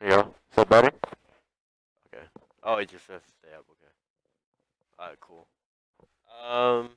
Yeah. Is that better? Okay. Oh, it just says stay up. Okay. All right. Cool. Um.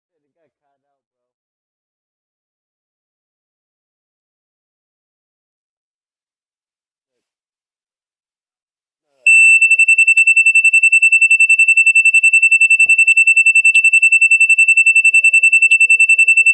It said it got cut out, bro. No, I have it up here. Okay, I heard you a bit ago.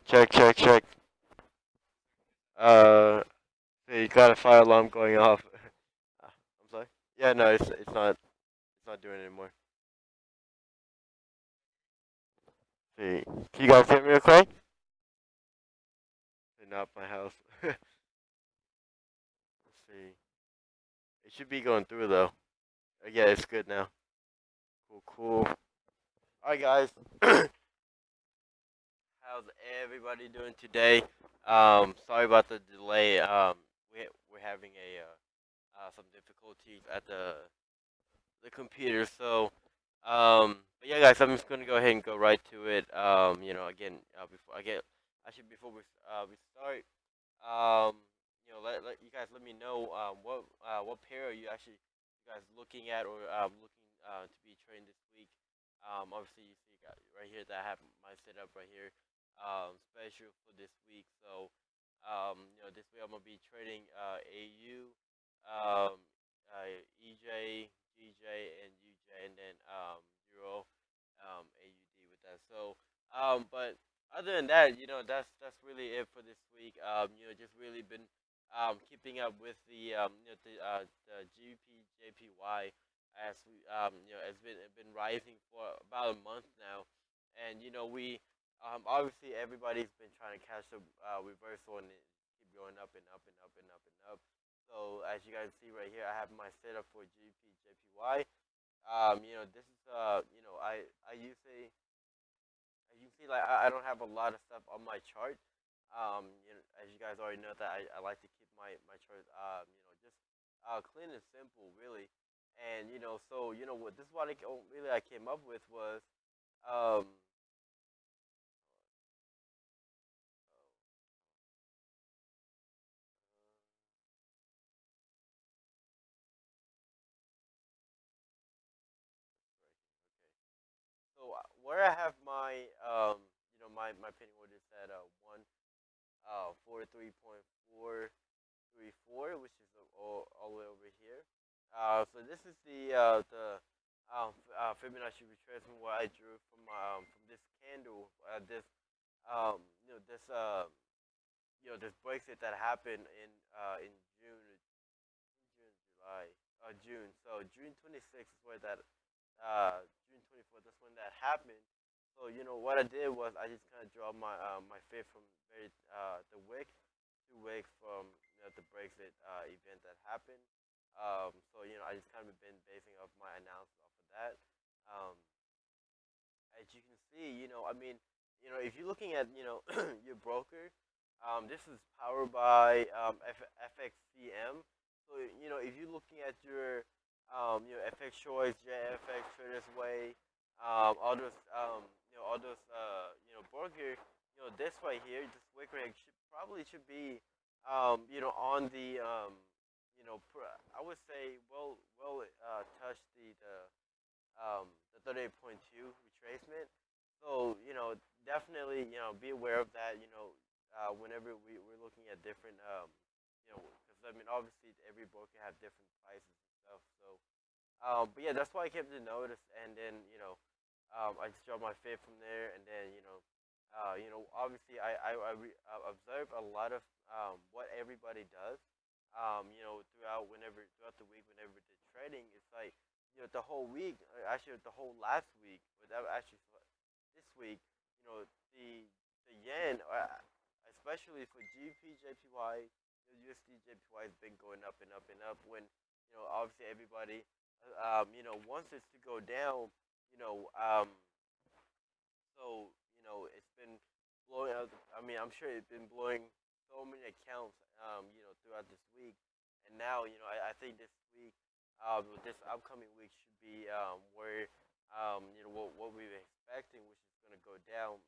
Check, check, check. Uh, you got a fire alarm going off. I'm sorry. Yeah, no, it's not doing it anymore. See, can you guys hear me okay? Not my house. Let's see. It should be going through though. Yeah, it's good now. Cool, cool. All right, guys. How's everybody doing today? Sorry about the delay. We're having some difficulties at the computer. So, but yeah, guys, I'm just gonna go ahead and go right to it. Again, before we start, let you guys let me know what pair are you guys looking at or looking to be trained this week. Obviously you see right here that I have my setup right here, special for this week. So, this week I'm gonna be trading AU, um, EJ, GJ, and UJ, and then Euro, AUD with that. So, but other than that, that's really it for this week. Just really been keeping up with the GPJPY as we it's been rising for about a month now, and we obviously everybody's been trying to catch the reversal and it keep going up and up and up and up and up. So as you guys see right here, I have my setup for GBP JPY. This is I usually, as you can see, like I don't have a lot of stuff on my chart. As you guys already know that I like to keep my chart just clean and simple, really. And so what this is what really I came up with was um so where I have my my penny order is at 143.434, which is all the way over here. So this is the Fibonacci retracement what I drew from this candle, this this Brexit that happened in June. So June 26th is where that June 24th. That's when that happened. So what I did was I just kind of draw my fib from the wick to wick from the Brexit event that happened. So I just kind of been basing off my analysis off of that. Um, as you can see, if you're looking at your broker, this is powered by FXCM. So if you're looking at your FX Choice, JFX, Traders Way, all those broker, this right here, this wick rig should be on the I would say touch the 38.2 retracement. So definitely be aware of that. Whenever we're looking at different because I mean obviously every broker have different prices and stuff. So but yeah, that's why I kept the notice, and then I just draw my fib from there, and then obviously I observe a lot of what everybody does. Throughout the week, whenever they're trading, it's like the whole week, actually the whole last week, without actually this week, the yen, especially for GBP JPY, USD JPY has been going up and up and up. When obviously everybody wants this to go down, you know, um, so it's been blowing out. I mean, I'm sure it's been blowing so many accounts, throughout this week, and now I think this week, this upcoming week should be where what we're expecting, which is gonna go down.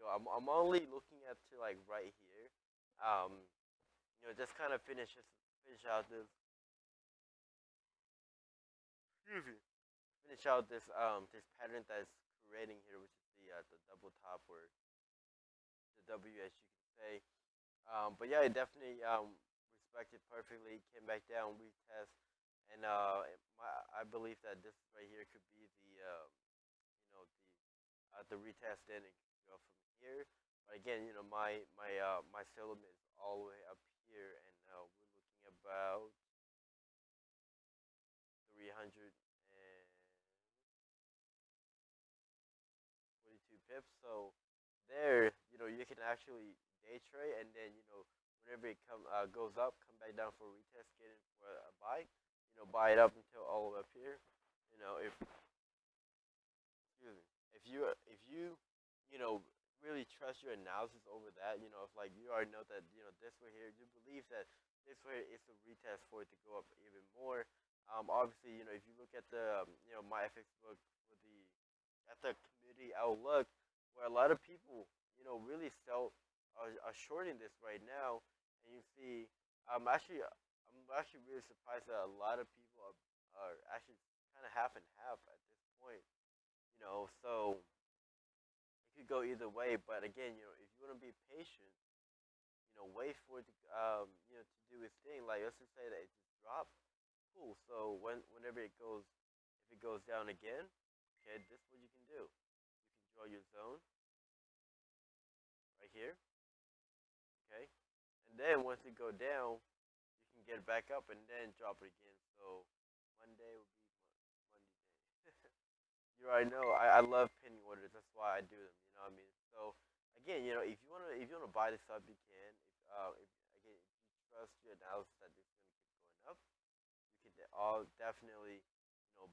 I'm only looking at to like right here. Um, just kind of finish out excuse me, finish out this pattern that's creating here, which is the double top or the W, as you can say. But yeah, it definitely respected perfectly. Came back down, retest, and I believe that this right here could be the retest. Then it could go from here. But again, my settlement is all the way up here, and we're looking about 342 pips. So there, you can actually day trade, and then whenever it goes up, come back down for a retest, get in for a buy. Buy it up until all the way up here. If excuse me, if you really trust your analysis over that, if like you already know that this way here, you believe that this way is a retest for it to go up even more. Obviously, if you look at the my FX book for the at the community outlook, where a lot of people really are shorting this right now, and you see, I'm actually really surprised that a lot of people are actually kind of half and half at this point. So it could go either way. But again, if you want to be patient, wait for it to to do its thing. Like let's just say that it just dropped. Cool. So whenever if it goes down again, okay, this is what you can do. You can draw your zone right here, okay, and then once it go down, you can get it back up and then drop it again. So Monday will be Monday day. You already know I love pinning orders. That's why I do them. You know what I mean? So again, if you wanna buy this up, you can. trust your analysis that this is going to keep going up, you can all definitely,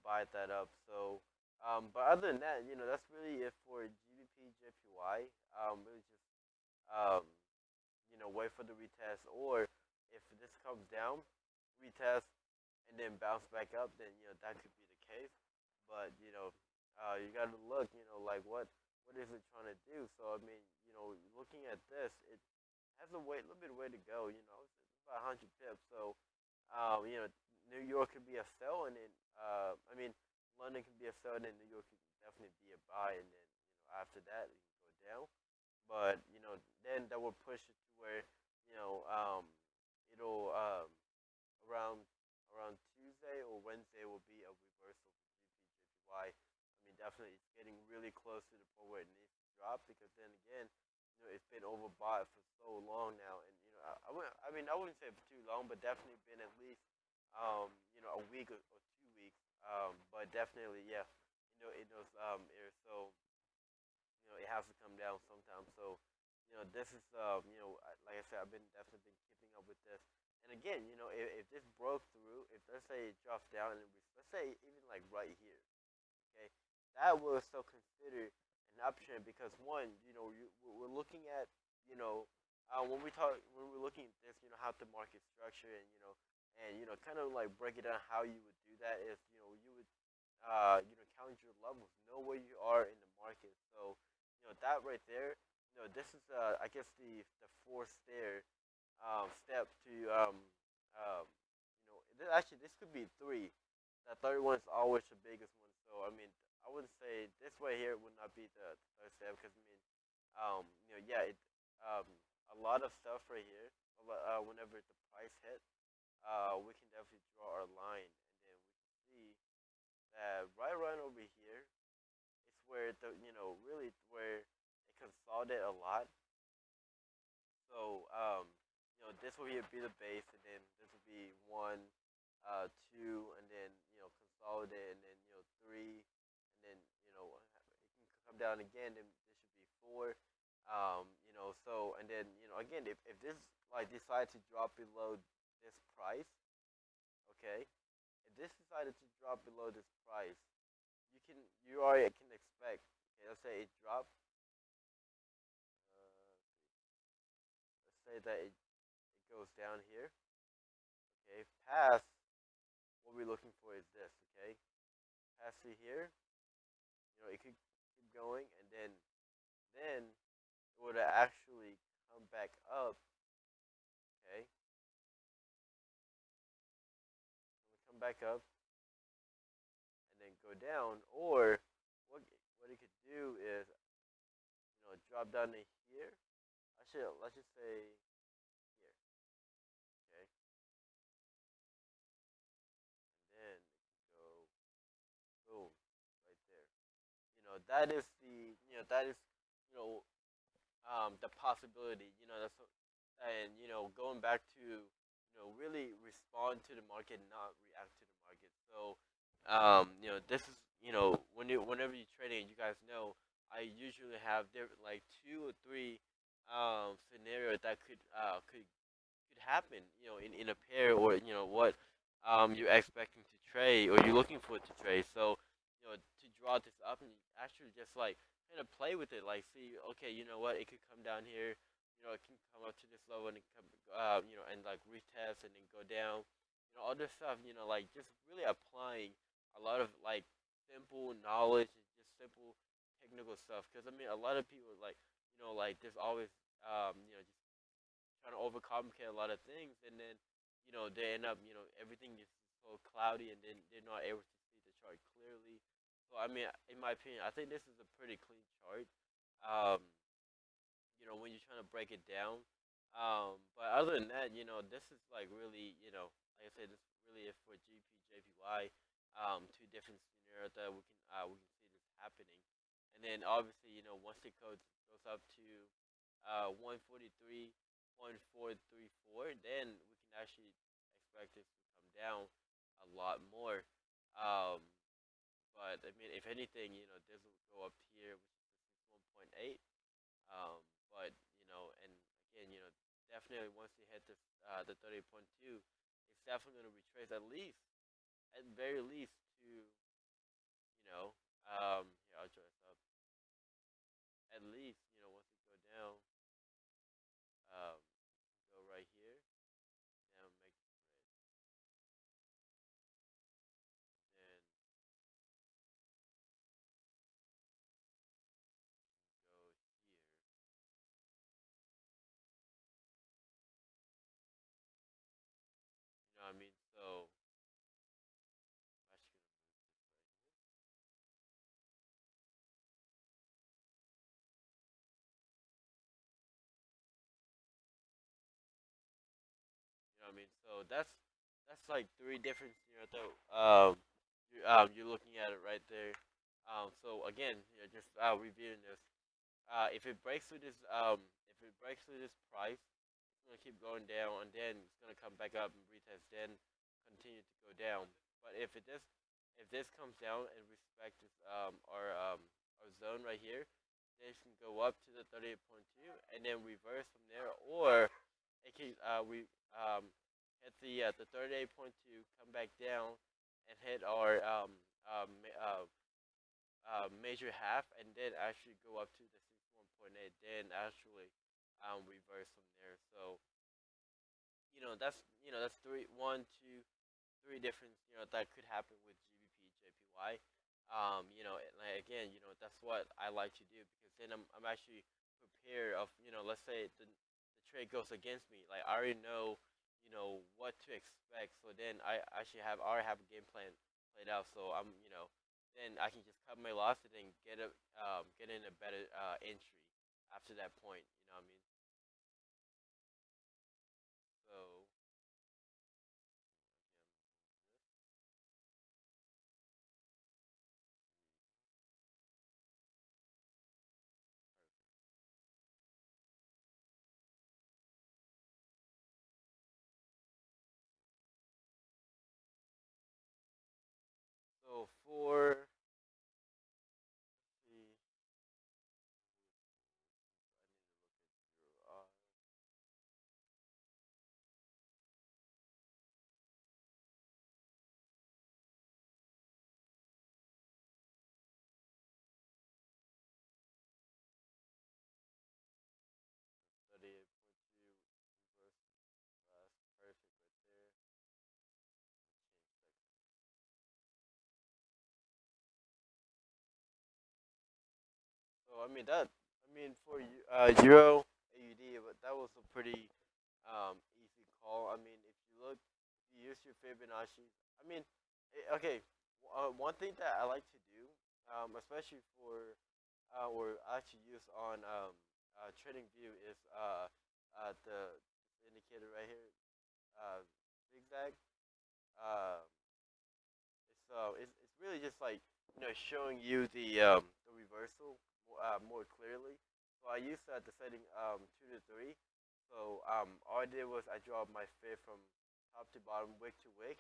buy that up. So, but other than that, that's really it for GBP, JPY. Really just, um, wait for the retest, or if this comes down, retest, and then bounce back up, then that could be the case. But you got to look, like what is it trying to do? So I mean, looking at this, it has a little bit of way to go. It's about 100 pips. So New York could be a sell, and then I mean, London could be a sell, and then New York could definitely be a buy, and then after that it can go down. But then that will push it to where it'll around Tuesday or Wednesday will be a reversal for GPJPY. I mean, definitely it's getting really close to the point where it needs to drop, because then again, it's been overbought for so long now, and I mean, I wouldn't say for too long, but definitely been at least a week or 2 weeks. But definitely, yeah, in those areas. So it has to come down sometime. So this is like I said, I've been definitely been keeping up with this. And again, if this broke through, if let's say it drops down, and let's say even like right here, okay, that will still consider an uptrend, because one, we're looking at, when we're looking at this, how the market structure, and kind of like break it down, how you would do that is, you would count your levels, know where you are in the market. So that right there, this is I guess the fourth step to actually this could be three. That third one is always the biggest one. So I mean, I wouldn't say this way here would not be the third step, because I mean, yeah, a lot of stuff right here. Whenever the price hit, we can definitely draw our line, and then we can see that right over here, it's where really where it consolidated a lot. So this will be the base, and then this will be one, two, and then consolidate, and then three, and then it can come down again. Then this should be four. So and then again, if this like decides to drop below this price, okay, if this decided to drop below this price, you already can expect. Okay, let's say it dropped. Let's say that it goes down here. Okay, past what we're looking for is this. Okay, past to here, it could keep going, and then it would actually come back up. Okay, come back up, and then go down, or what it could do is drop down to here. Actually, let's just say here. Okay, and then it can go boom right there. That is the possibility. And going back to really respond to the market, not react to the market. So this is whenever you're trading, you guys know I usually have different, like two or three scenarios that could happen, in a pair, or what you're expecting to trade, or you're looking for to trade. So to draw this up, and actually just like kind of play with it, like see, okay, you know what, it could come down here, it can come up to this level, and it come, and like retest, and then go down, all this stuff, like just really applying a lot of like simple knowledge, and just simple technical stuff. Because I mean, a lot of people like, like there's always just trying to overcomplicate a lot of things, and then they end up, everything is so cloudy, and then they're not able to see the chart clearly. So I mean, in my opinion, I think this is a pretty clean chart. Um, when you're trying to break it down. But other than that, this is like really, like I said, this really is for GP, JPY. Two different scenarios that we can see this happening, and then obviously, once it goes up to 143.434, then we can actually expect this to come down a lot more. Um, but I mean, if anything, this will go up here, which is 1.8. Um, but and again, definitely once you hit the 38.2, it's definitely going to retrace at very least to here I'll draw this up. At least once you go down, um, go right here, now make it red, then go here. You know what I mean? So I'm actually gonna move this right here. You know what I mean? So that's like three different you're looking at it right there. So again, just reviewing this. If it breaks through this price, it's gonna keep going down, and then it's gonna come back up and retest, then continue to go down. But if this comes down and respect this our zone right here, then it can go up to the 38.2 and then reverse from there, or it can we hit the 38.2, come back down, and hit our major half, and then actually go up to the 61.8, then actually reverse from there. So that's three different that could happen with GBP JPY. Like again, that's what I like to do because then I'm actually prepared of let's say the trade goes against me. Like I already know what to expect. So then I actually already have a game plan played out. So then I can just cut my loss and then get in a better entry after that point. You know what I mean? So for the I 38.2 reverse last perfect right there. Change So for Euro AUD, but that was a pretty easy call. I mean, if you use your Fibonacci, I mean, okay. One thing that I like to do, especially for or actually use on Trading View is the indicator right here, zigzag. Uh, it's really just like showing you the reversal more clearly. So I used that the setting 2 to 3. So all I did was I draw my fib from top to bottom, wick to wick,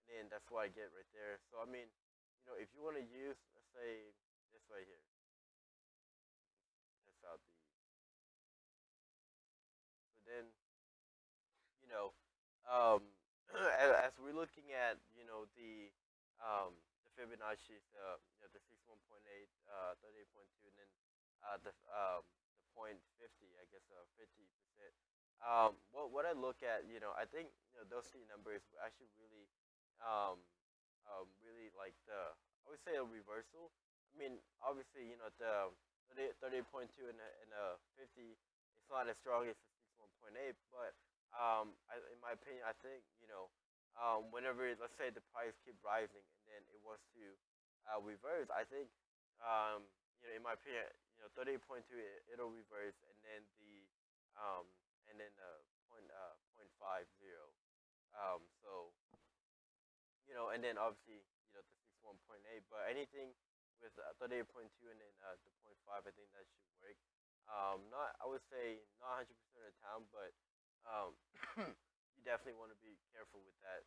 and then that's what I get right there. So I mean, if you want to use, let's say this right here, test out the. So then you know, um, as we're looking at the Fibonacci, the 61.8, 38.2, and then the point 50, I guess 50%. What I look at, I think those three numbers were actually really like I would say a reversal. I mean, obviously, the 38.2 and 50, it's not as strong as the 61.8, but in my opinion, I think whenever let's say the price keep rising and then it wants to reverse, I think in my opinion, 38.2 it'll reverse, and then um, point 50. So and then obviously the 61.8, but anything with 38.2 and then the point 5, I think that should work. Not I would say not 100% of the time, but um, you definitely want to be careful with that.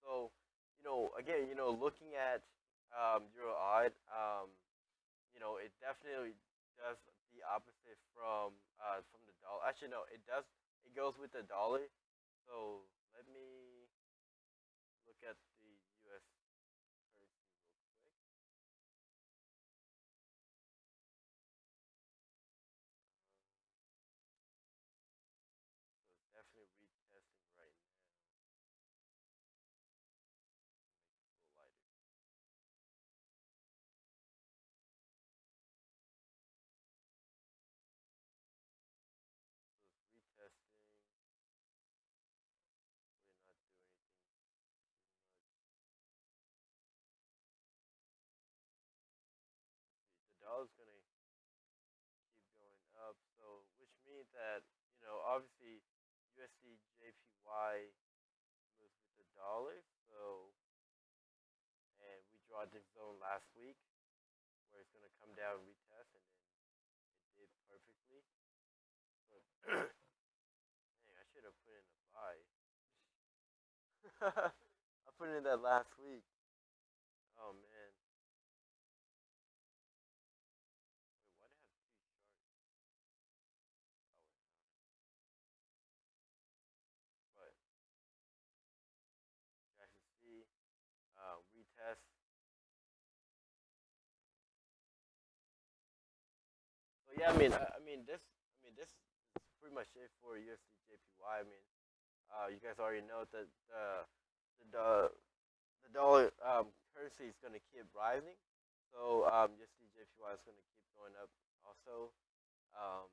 So again, looking at Euro odd, it definitely does the opposite from the dollar. Actually, no, it goes with the dollar. So let me look at the U.S. currency real quick. So it's definitely retesting right now. A little lighter. So it's retesting. Really not do anything too much. The dollar's gonna keep going up. So which means that obviously USD JPY moves with the dollar. So and we draw this zone last week where it's gonna come down and retest, and then it did perfectly. But dang, I should have put in a buy. I put in that last week. Oh man. Wait, why do I have two charts? Oh, but you guys can see retest. So yeah, I mean this is pretty much it for USD JPY. I mean, you guys already know that the the dollar currency is gonna keep rising. So USD JPY is gonna keep going up. Also, look,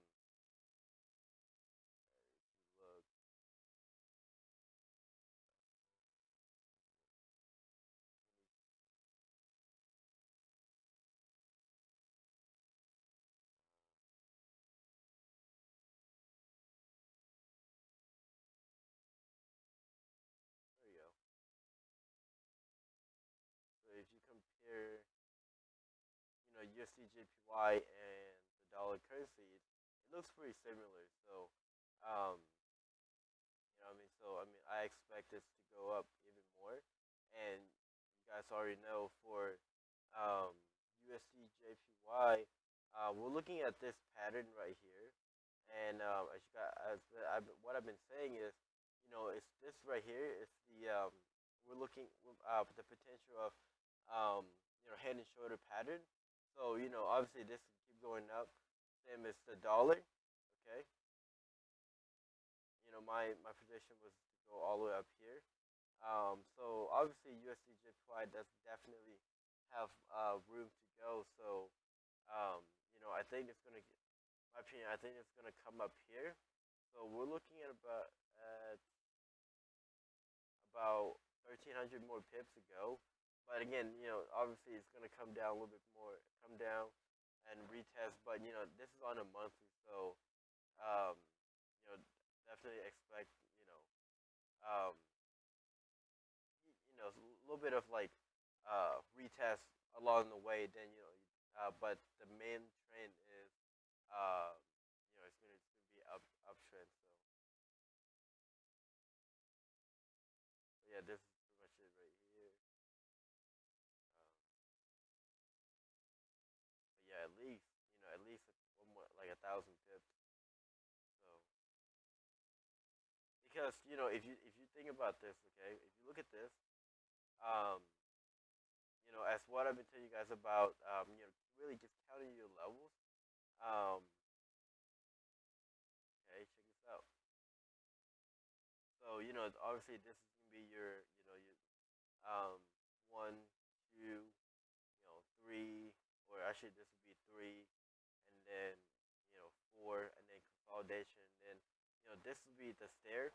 there you go. So if you compare, USD JPY and the dollar currency, it looks pretty similar. So, um, I expect this to go up even more. And you guys already know for USD JPY, we're looking at this pattern right here. And as you guys, what I've been saying is, it's this right here. It's the we're looking the potential of head and shoulder pattern. So obviously this can keep going up. Same as the dollar. Okay, my prediction was to go all the way up here. So obviously USD JPY does definitely have room to go. So I think it's gonna, my opinion, I think it's gonna come up here. So we're looking at about 1,300 more pips to go. But again, obviously it's gonna come down a little bit more, come down and retest. But this is on a monthly, so um, you know, definitely expect um, a little bit of like retest along the way. Then but the main trend is it's gonna be uptrend. So yeah, this is pretty much it right here. But yeah, at least one more, like 1,000 pips. So because if you think about this, okay, if you look at this, um, as what I've been telling you guys about, really just counting your levels. Um, okay, check this out. So obviously this is gonna be your um one, two, three, or actually this would be three, and then four, and then consolidation, and then this would be the stair.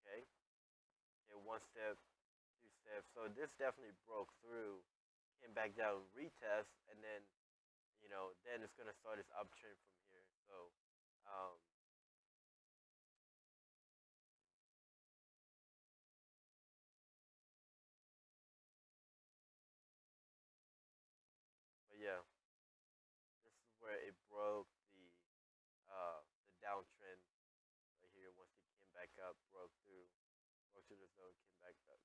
Okay, okay, one step, two steps. So this definitely broke through, came back down, retest, and then it's gonna start its uptrend from here. So, um, but yeah, this is where it broke the downtrend right here. Once it came back up, broke through the zone, came back up,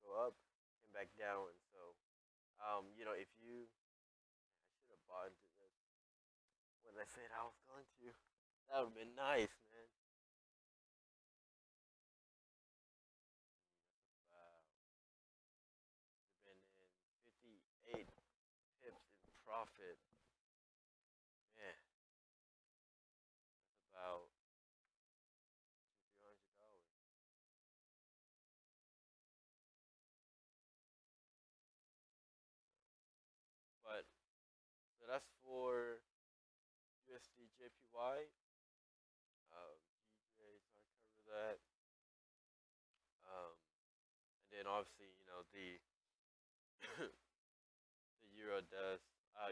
go up, came back down, and so if you, I should have bought into this when I said I was going to. That would have been nice, man. profit, man, about $300. But so that's for USD JPY. DJ's gonna cover that. Um, and then obviously, the euro does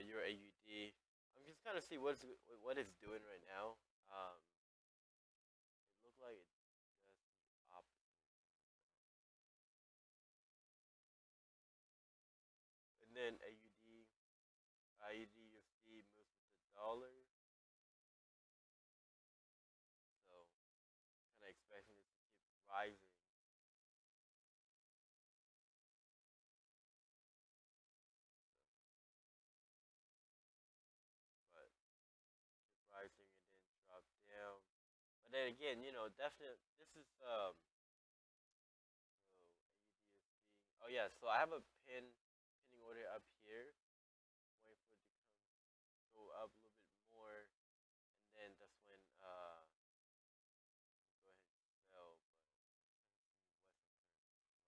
euro AUD. I'm just kind of see what it's doing right now. It looked like it does the opposite. And then AUD USD moves with the dollar. So kind of expecting it to keep rising. But keep rising and then drop down. But then again, definitely this is so AUDUSD. Oh yeah, so I have a pinning order up here, waiting for it to go up a little bit more, and then that's when go ahead and sell.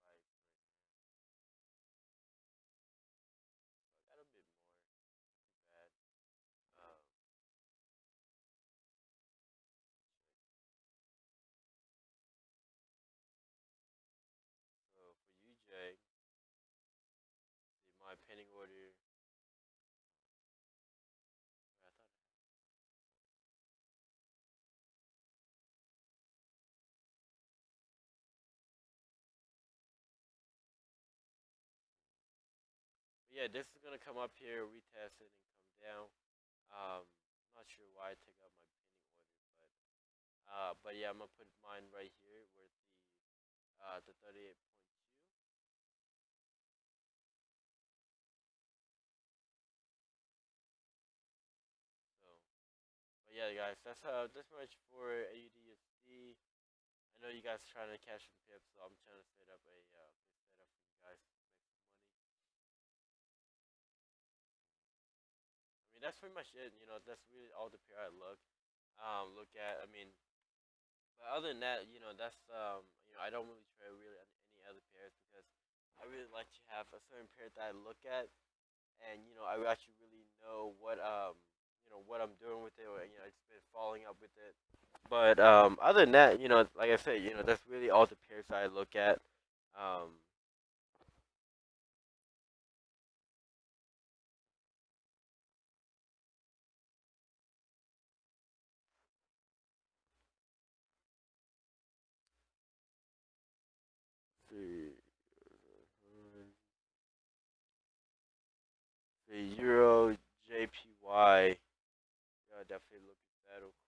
But Western currency right, so I got a bit more, too bad. Um, so for UJ, my pending order. I thought, but yeah, this is gonna come up here, retest it, and come down. Not sure why I took out my pending order, but yeah, I'm gonna put mine right here where the 38.2. So, but yeah, guys, that's much for AUDUSD. I know you guys trying to cash some pips, so I'm trying to set up a good setup for you guys to make some money. I mean, that's pretty much it. That's really all the pair I look at. I mean, but other than that, I don't really trade really any other pairs because I really like to have a certain pair that I look at, and I actually really know what I'm doing with it, or it's been following up with it. But other than that, like I said, that's really all the pairs I look at. Um, see, the Euro JPY. Yeah, definitely look at that real quick.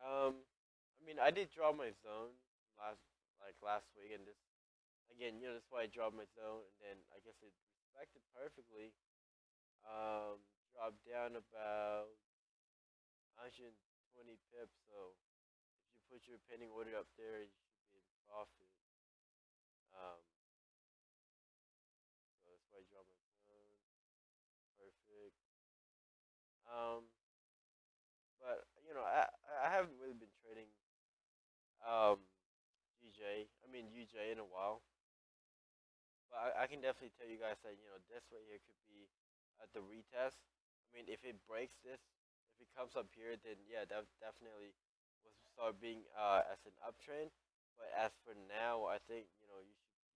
I mean, I did draw my zone last last week, and this again, that's why I dropped my zone, and then I guess it respected perfectly. Um, Dropped down about 120 pips. So if you put your pending order up there, you should be in profit. Um, so that's why I dropped my zone. Perfect. Um, but I haven't really been trading um DJ. I mean UJ in a while. But I can definitely tell you guys that this right here could be the retest. I mean, if it breaks this, if it comes up here, then yeah, that definitely will start being as an uptrend. But as for now, I think you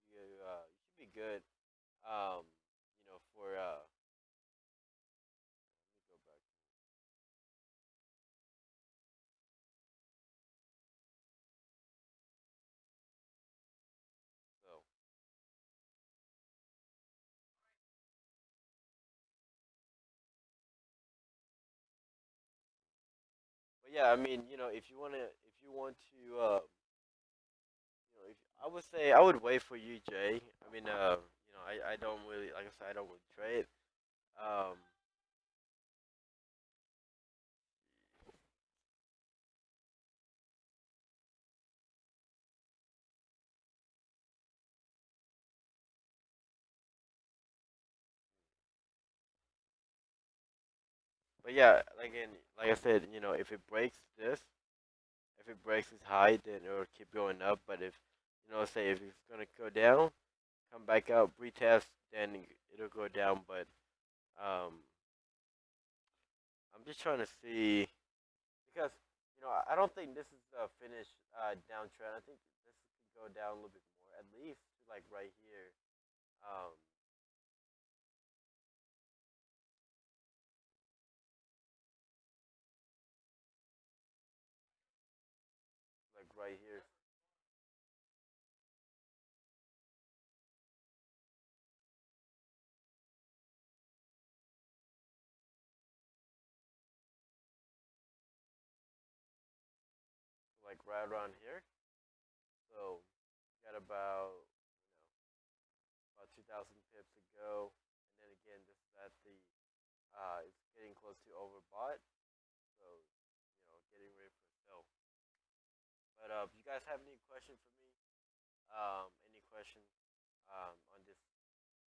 should be good. Um, for let me go back. So, but yeah, I mean, if you want to, if I would say I would wait for you, Jay. I mean, I don't really, like I said, I don't really trade. Um, But yeah, like I said, if it breaks this, if it breaks its high, then it'll keep going up. But if say if it's gonna go down, come back up, retest, then it'll go down. But um, I'm just trying to see because I don't think this is a finished downtrend. I think this could go down a little bit more, at least to like right here. Um, like right here, like right around here. So got about 2,000 pips to go, and then again, this is at the it's getting close to overbought, so getting ready for sell. But if you guys have any questions for me, any questions on this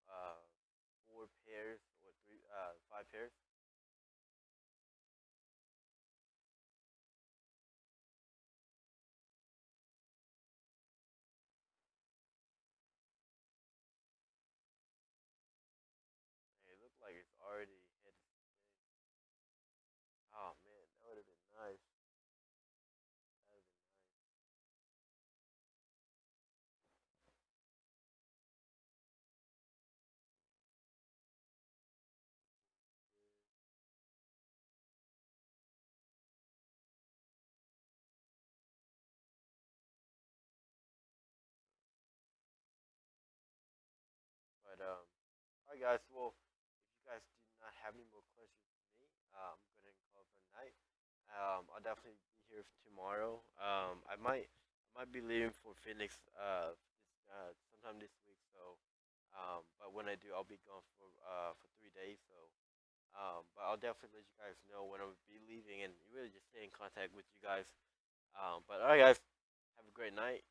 uh, four pairs or five pairs, it looked like it's already hit. Oh man, that would have been nice. That would have been nice. But all right, guys. Well, if you guys do not have any more questions for me, I'm gonna call it for the night. I'll definitely be here tomorrow. I might be leaving for Phoenix sometime this week. So, but when I do, I'll be gone for 3 days. So, but I'll definitely let you guys know when I'll be leaving, and really just stay in contact with you guys. But all right, guys, have a great night.